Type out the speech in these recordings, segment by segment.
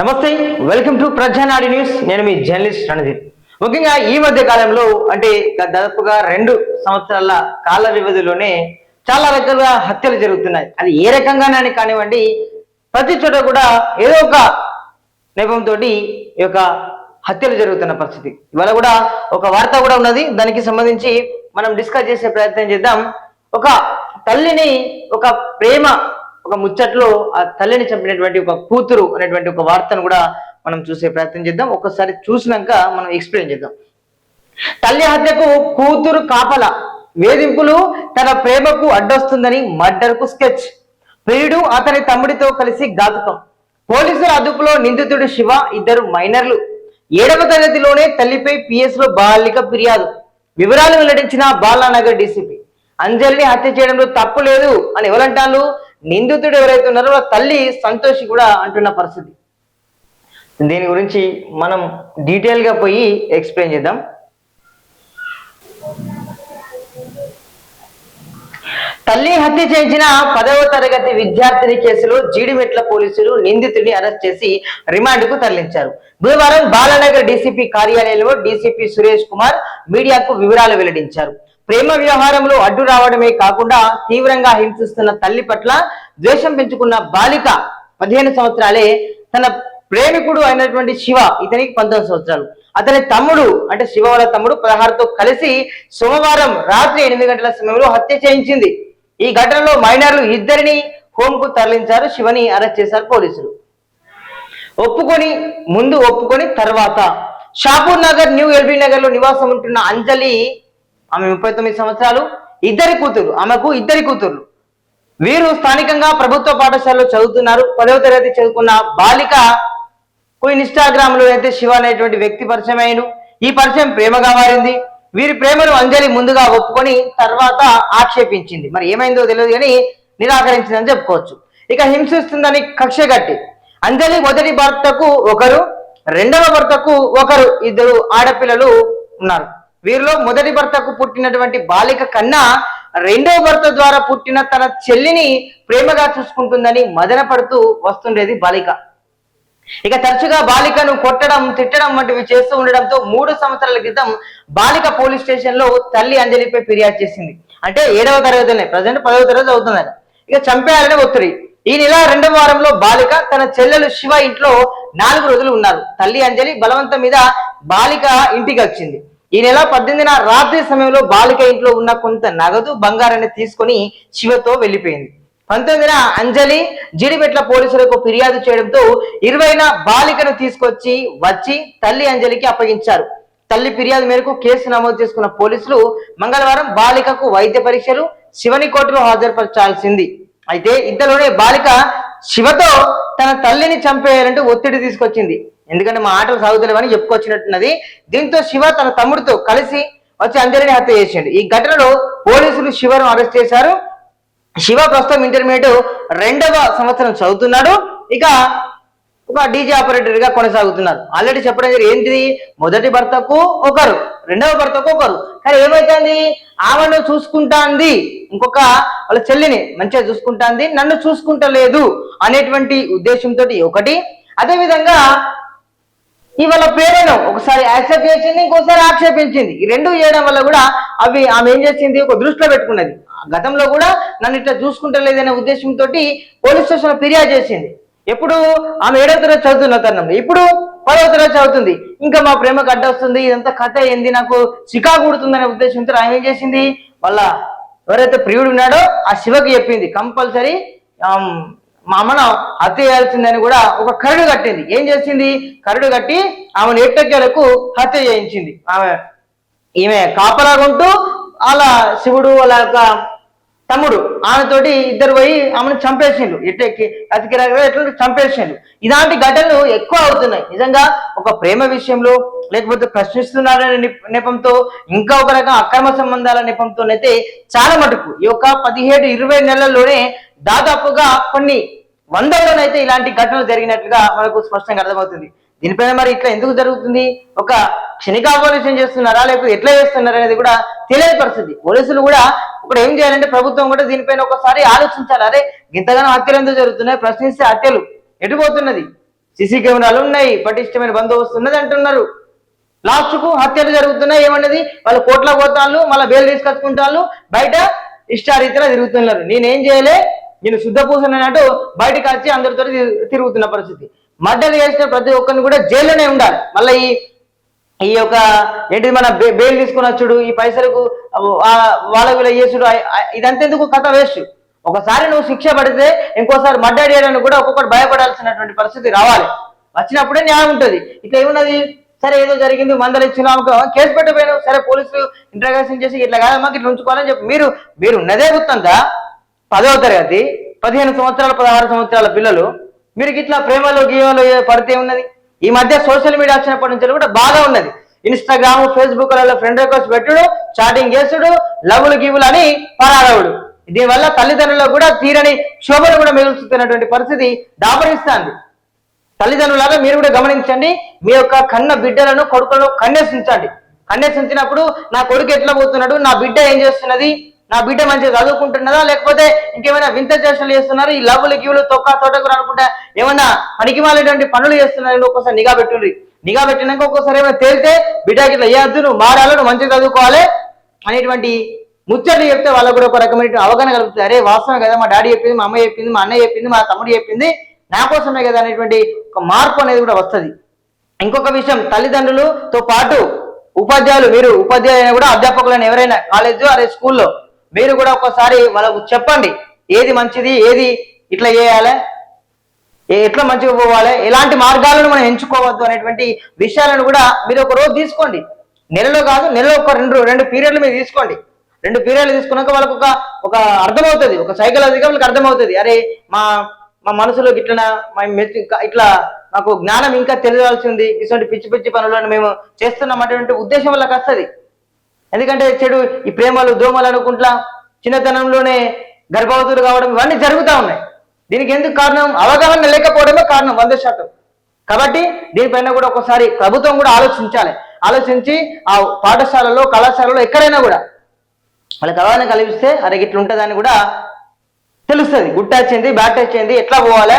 నమస్తే, welcome to ప్రజానాడి news. నేను మీ journalist Randhir. ముఖ్యంగా ఈ మధ్య కాలంలో అంటే దాదాపుగా 2 సంవత్సరాల కాల వ్యవధిలోనే చాలా రకాలుగా హత్యలు జరుగుతున్నాయి. అది ఏ రకంగానే కానివ్వండి, ప్రతి చోట కూడా ఏదో ఒక నేపంతో ఈ యొక్క హత్యలు జరుగుతున్న పరిస్థితి. ఇవాళ కూడా ఒక వార్త కూడా ఉన్నది, దానికి సంబంధించి మనం డిస్కస్ చేసే ప్రయత్నం చేద్దాం. ఒక తల్లిని ఒక ప్రేమ ఒక ముచ్చట్లో ఆ తల్లిని చంపినటువంటి ఒక కూతురు అనేటువంటి ఒక వార్తను కూడా మనం చూసే ప్రయత్నం చేద్దాం. ఒకసారి చూసినాక మనం ఎక్స్ప్లెయిన్ చేద్దాం. తల్లి హత్యకు కూతురు కాపల, వేధింపులు, తన ప్రేమకు అడ్డొస్తుందని మర్డర్కు స్కెచ్, ప్రియుడు అతని తమ్ముడితో కలిసి ఘాతుకం, పోలీసుల అదుపులో నిందితుడు శివ, 2 మైనర్లు, 7వ తరగతిలోనే తల్లిపై పిఎస్ లో బాలిక ఫిర్యాదు, వివరాలు వెల్లడించిన బాలానగర్ డీసీపీ. అంజలిని హత్య చేయడంలో తప్పు లేదు అని ఎవరంటారు? నిందితుడు ఎవరైతే ఉన్నారో తల్లి సంతోషి కూడా అంటున్న పరిస్థితి. దీని గురించి మనం డీటెయిల్ గా పోయి ఎక్స్ప్లెయిన్ చేద్దాం. తల్లి హత్య చేయించిన 10వ తరగతి విద్యార్థిని కేసులో జీడిమెట్ల పోలీసులు నిందితుడిని అరెస్ట్ చేసి రిమాండ్కు తరలించారు. బుధవారం బాలానగర్ డీసీపీ కార్యాలయంలో డీసీపీ సురేష్ కుమార్ మీడియాకు వివరాలు వెల్లడించారు. ప్రేమ వ్యవహారంలో అడ్డు రావడమే కాకుండా తీవ్రంగా హింసిస్తున్న తల్లి పట్ల ద్వేషం పెంచుకున్న బాలిక 15 సంవత్సరాలే. తన ప్రేమికుడు అయినటువంటి శివ, ఇతనికి 19 సంవత్సరాలు, అతని తమ్ముడు అంటే శివ వాళ్ళ తమ్ముడు 16తో కలిసి సోమవారం రాత్రి 8 గంటల సమయంలో హత్య చేయించింది. ఈ ఘటనలో మైనర్లు 2ని హోమ్ కు తరలించారు. శివని అరెస్ట్ చేశారు పోలీసులు. ఒప్పుకొని తర్వాత షాపూర్ నగర్, న్యూ ఎల్బీ నగర్ లో నివాసం ఉంటున్న అంజలి, ఆమె 39 సంవత్సరాలు, ఆమెకు 2 కూతుర్లు. వీరు స్థానికంగా ప్రభుత్వ పాఠశాలలో చదువుతున్నారు. 10వ తరగతి చదువుకున్న బాలిక ఇన్స్టాగ్రామ్ లో అయితే శివ అనేటువంటి వ్యక్తి పరిచయం అయ్యాడు. ఈ పరిచయం ప్రేమగా మారింది. వీరి ప్రేమను అంజలి ముందుగా ఒప్పుకొని తర్వాత ఆక్షేపించింది. మరి ఏమైందో తెలియదు కానీ నిరాకరించిందని చెప్పుకోవచ్చు. ఇక హింసిస్తుందని కక్ష కట్టి అంజలి మొదటి భర్తకు ఒకరు, 2వ భర్తకు ఒకరు, 2 ఆడపిల్లలు ఉన్నారు. వీరిలో మొదటి భర్తకు పుట్టినటువంటి బాలిక కన్నా 2వ భర్త ద్వారా పుట్టిన తన చెల్లిని ప్రేమగా చూసుకుంటుందని మదన పడుతూ వస్తుండేది బాలిక. ఇక తరచుగా బాలికను కొట్టడం, తిట్టడం వంటివి చేస్తూ ఉండడంతో 3 సంవత్సరాల క్రితం బాలిక పోలీస్ స్టేషన్ లో తల్లి అంజలిపై ఫిర్యాదు చేసింది. అంటే 7వ తరగతిలోనే, ప్రజెంట్ 10వ తరగతి అవుతుందట. ఇక చంపేయాలనే ఒత్తిడి. ఈ నెల 2వ వారంలో బాలిక తన చెల్లెలు శివ ఇంట్లో 4 రోజులు ఉన్నారు. తల్లి అంజలి బలవంతం మీద బాలిక ఇంటికి వచ్చింది. ఈ నెల 18న రాత్రి సమయంలో బాలిక ఇంట్లో ఉన్న కొంత నగదు, బంగారాన్ని తీసుకొని శివతో వెళ్లిపోయింది. 19న అంజలి జీడిమెట్ల పోలీసులకు ఫిర్యాదు చేయడంతో 20న బాలికను తీసుకొచ్చి తల్లి అంజలికి అప్పగించారు. తల్లి ఫిర్యాదు మేరకు కేసు నమోదు చేసుకున్న పోలీసులు మంగళవారం బాలికకు వైద్య పరీక్షలు, శివని కోర్టులో హాజరుపరచాల్సింది. అయితే ఇంతలోనే బాలిక శివతో తన తల్లిని చంపేయాలంటూ ఒత్తిడి తీసుకొచ్చింది. ఎందుకంటే మా ఆటలు సాగుతలేవని చెప్పుకొచ్చినట్టున్నది. దీంతో శివ తన తమ్ముడితో కలిసి వచ్చి అంజలిని హత్య చేసిండు. ఈ ఘటనలో పోలీసులు శివను అరెస్ట్ చేశారు. శివ ప్రస్తుతం ఇంటర్మీడియట్ 2వ సంవత్సరం చదువుతున్నాడు. ఇక ఒక డీజే ఆపరేటర్ గా కొనసాగుతున్నారు. ఆల్రెడీ చెప్పడం ఏంటిది, మొదటి భర్తకు ఒకరు, 2వ భర్తకు ఒకరు. కానీ ఏమైతుంది, ఆమెను చూసుకుంటాంది, ఇంకొక వాళ్ళ చెల్లిని మంచిగా చూసుకుంటాంది, నన్ను చూసుకుంటలేదు అనేటువంటి ఉద్దేశంతో ఒకటి. అదేవిధంగా ఇవాళ ప్రేమను ఒకసారి యాక్సెప్ట్ చేసింది, ఇంకోసారి ఆక్షేపించింది. ఈ 2 చేయడం వల్ల కూడా ఆమె ఏం చేసింది, ఒక దృష్టిలో పెట్టుకున్నది. గతంలో కూడా నన్ను ఇట్లా చూసుకుంటలేదనే ఉద్దేశంతో పోలీస్ స్టేషన్ ఫిర్యాదు చేసింది. ఎప్పుడు ఆమె 7వ తరగతి చదువుతున్న తరుణంలో, ఇప్పుడు 10వ తరగతి చదువుతుంది. ఇంకా మా ప్రేమకు అడ్డొస్తుంది, ఇదంతా కథ ఏంది, నాకు చికా కూడుతుందనే ఉద్దేశంతో ఆమె ఏం చేసింది, వాళ్ళ ఎవరైతే ప్రియుడు ఉన్నాడో ఆ శివకి చెప్పింది, కంపల్సరీ మా అమ్మను హత్య చేయాల్సిందని కూడా ఒక కరడు కట్టింది. ఏం చేసింది, కరడు కట్టి ఆమెను ఎట్టకేలకు హత్య చేయించింది. ఈమె కాపలాగుంటూ వాళ్ళ శివుడు వాళ్ళ యొక్క తమ్ముడు ఆమెతోటి 2 పోయి ఆమెను చంపేసిండు. ఎట్లా చంపేసిండు. ఇలాంటి ఘటనలు ఎక్కువ అవుతున్నాయి. నిజంగా ఒక ప్రేమ విషయంలో, లేకపోతే ప్రశ్నిస్తున్నారనే నెపంతో, ఇంకా ఒక రకం అక్రమ సంబంధాల నెపంతోనైతే చాలా మటుకు ఈ యొక్క 17-20 నెలల్లోనే దాదాపుగా కొన్ని వందల్లోనైతే ఇలాంటి ఘటనలు జరిగినట్లుగా మనకు స్పష్టంగా అర్థమవుతుంది. దీనిపైన మరి ఇట్లా ఎందుకు జరుగుతుంది, ఒక క్షణికాపరేషన్ చేస్తున్నారా లేకపోతే ఎట్లా చేస్తున్నారా అనేది కూడా తెలియని పరిస్థితి. పోలీసులు కూడా ఇప్పుడు ఏం చేయాలంటే ప్రభుత్వం కూడా దీనిపైన ఒకసారి ఆలోచించాలి. అరే ఇంతగానో హత్యలు ఎందుకు జరుగుతున్నాయి, ప్రశ్నిస్తే హత్యలు ఎటుపోతున్నది, సీసీ కెమెరాలు ఉన్నాయి, పటిష్టమైన బందోబస్తు ఉన్నది అంటున్నారు. లాస్ట్ కు హత్యలు జరుగుతున్నాయి. ఏమన్నది వాళ్ళు కోట్ల పోతాళ్ళు, మళ్ళీ బెయిల్ తీసుకొచ్చుకుంటాళ్ళు, బయట ఇష్టారీతిలో తిరుగుతున్నారు. నేనేం చేయలే, నేను శుద్ధ పూసనట్టు బయటకు వచ్చి అందరితో తిరుగుతున్న పరిస్థితి. మర్డర్ చేసిన ప్రతి ఒక్కరిని కూడా జైల్లోనే ఉండాలి. మళ్ళీ ఈ యొక్క ఏంటిది మన బెయిల్ తీసుకుని వచ్చుడు, ఈ పైసలకు వాళ్ళ వీళ్ళ చేసుడు, ఇదంతా ఎందుకు కథ వేస్ట్. ఒకసారి నువ్వు శిక్ష పడితే ఇంకోసారి మర్డర్ చేయడానికి కూడా ఒక్కొక్కటి భయపడాల్సినటువంటి పరిస్థితి రావాలి. వచ్చినప్పుడే న్యాయం ఉంటుంది. ఇట్లా ఏమున్నది, సరే ఏదో జరిగింది మందలు ఇచ్చినా కేసు పెట్టిపోయాను, సరే పోలీసులు ఇంట్రాగేషన్ చేసి ఇట్లా కాదమ్మా ఇట్లా ఉంచుకోవాలని చెప్పి మీరు ఉన్నదే గుర్తంతా 10వ తరగతి 15 సంవత్సరాలు 16 సంవత్సరాల పిల్లలు మీరు ఇట్లా ప్రేమలో గీమలో పడితే ఉన్నది. ఈ మధ్య సోషల్ మీడియా వచ్చినప్పటి నుంచి కూడా బాగా ఉన్నది. ఇన్స్టాగ్రామ్ ఫేస్బుక్ లలో ఫ్రెండ్ రిక్వెస్ట్ పెట్టుడు, చాటింగ్ చేసుడు, లవ్లు గీవులు అని పరాడవుడు. దీనివల్ల తల్లిదండ్రులకు కూడా తీరని క్షోభను కూడా మిగులుతున్నటువంటి పరిస్థితి దాపరిస్తుంది. తల్లిదండ్రులాగా మీరు కూడా గమనించండి. మీ యొక్క కన్న బిడ్డలను కొడుకులను కన్నేసించండి. కన్నేసించినప్పుడు నా కొడుకు ఎట్లా పోతున్నాడు, నా బిడ్డ ఏం చేస్తున్నది, నా బిడ్డ మంచిగా చదువుకుంటున్నదా లేకపోతే ఇంకేమైనా వింత చేష్టలు చేస్తున్నారు, ఈ లవ్వులు గివులు తొక్క తోటకూర అనుకుంటా ఏమన్నా పనికిమాలేటువంటి పనులు చేస్తున్నారని ఒక్కోసారి నిఘా పెట్టుండ్రి. నిఘా పెట్టినాక ఒక్కోసారి ఏమైనా తేలితే బిడ్డకి ఇట్లా వేయద్దు, నువ్వు మారాలి, నువ్వు మంచిగా చదువుకోవాలి అనేటువంటి ముచ్చట్లు చెప్తే వాళ్ళకు కూడా ఒక రకమైన అవగాహన కలుగుతుంది. అరే వాస్తవమే కదా, మా డాడీ చెప్పింది, మా అమ్మ చెప్పింది, మా అన్నయ్య చెప్పింది, మా తమ్ముడు చెప్పింది, నా కోసమే కదా అనేటువంటి ఒక మార్పు అనేది కూడా వస్తుంది. ఇంకొక విషయం, తల్లిదండ్రులతో పాటు ఉపాధ్యాయులు, మీరు ఉపాధ్యాయులు కూడా అధ్యాపకులను ఎవరైనా కాలేజు అదే స్కూల్లో మీరు కూడా ఒకసారి వాళ్ళకు చెప్పండి ఏది మంచిది, ఏది ఇట్లా చేయాలి, ఎట్లా మంచిగా పోవాలి, ఎలాంటి మార్గాలను మనం ఎంచుకోవద్దు అనేటువంటి విషయాలను కూడా మీరు ఒక రోజు తీసుకోండి. నెలలో కాదు, నెలలో ఒక రెండు పీరియడ్లు మీరు తీసుకోండి. 2 పీరియడ్లు తీసుకున్నాక వాళ్ళకు ఒక అర్థమవుతుంది, ఒక సైకలాజిగా వాళ్ళకి అర్థమవుతుంది. అరే మా మనసులో ఇట్లా ఇట్లా మాకు జ్ఞానం ఇంకా తెలియాల్సి ఉంది, ఇటువంటి పిచ్చి పిచ్చి పనులను మేము చేస్తున్నాం అటువంటి ఉద్దేశం వాళ్ళకి వస్తుంది. ఎందుకంటే చెడు ఈ ప్రేమలు దోమలు అనుకుంటా చిన్నతనంలోనే గర్భవతులు కావడం ఇవన్నీ జరుగుతూ ఉన్నాయి. దీనికి ఎందుకు కారణం? అవగాహన లేకపోవడమే కారణం 100%. కాబట్టి దీనిపైన కూడా ఒకసారి ప్రభుత్వం కూడా ఆలోచించాలి. ఆలోచించి ఆ పాఠశాలలో కళాశాలలో ఎక్కడైనా కూడా వాళ్ళకి అవగాహన కలిగిస్తే అరే ఇట్లా ఉంటుందని కూడా తెలుస్తుంది. గుడ్ టచ్ ఏంది, బ్యాడ్ టచ్ ఏంది, ఎట్లా పోవాలి,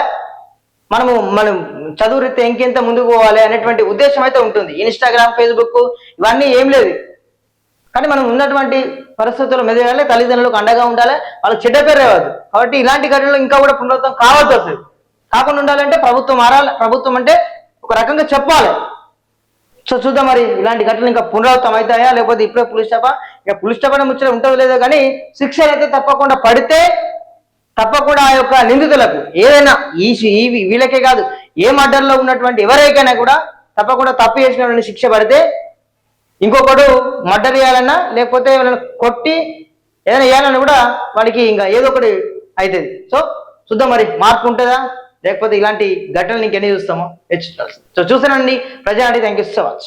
మనం చదువు రీత్యా ఇంకెంత ముందుకు పోవాలి అనేటువంటి ఉద్దేశం అయితే ఉంటుంది. ఇన్స్టాగ్రామ్ ఫేస్బుక్ ఇవన్నీ ఏం లేదు, కానీ మనం ఉన్నటువంటి పరిస్థితుల్లో మెదగాలి, తల్లిదండ్రులకు అండగా ఉండాలి, వాళ్ళకి చెడ్డ పేరు రావద్దు. కాబట్టి ఇలాంటి ఘటనలు ఇంకా కూడా పునరావృతం కావద్దు. అసలు కాకుండా ఉండాలంటే ప్రభుత్వం మారాలి. ప్రభుత్వం అంటే ఒక రకంగా చెప్పాలి. సో చూద్దాం మరి ఇలాంటి ఘటనలు ఇంకా పునరావృతం అవుతాయా లేకపోతే ఇప్పుడే పులిస్ స్టాపా. ఇక పులిస్ స్టాప్ ముచ్చట ఉంటుందో లేదో కానీ శిక్షలు అయితే తప్పకుండా పడితే తప్పకుండా ఆ యొక్క నిందితులకు ఏదైనా వీళ్ళకే కాదు ఏ మర్డర్లో ఉన్నటువంటి ఎవరికైనా కూడా తప్పకుండా తప్పు చేసిన శిక్ష పడితే ఇంకొకడు మర్డర్ చేయాలన్నా లేకపోతే వాళ్ళని కొట్టి ఏదైనా చేయాలన్నా కూడా వాడికి ఇంకా ఏదో ఒకటి అవుతుంది. సో చూద్దాం మరి మార్పు ఉంటుందా లేకపోతే ఇలాంటి ఘటనలు ఇంకెన్ని చూస్తామో. సో చూసానండి ప్రజాంటి, థ్యాంక్ యూ సో మచ్.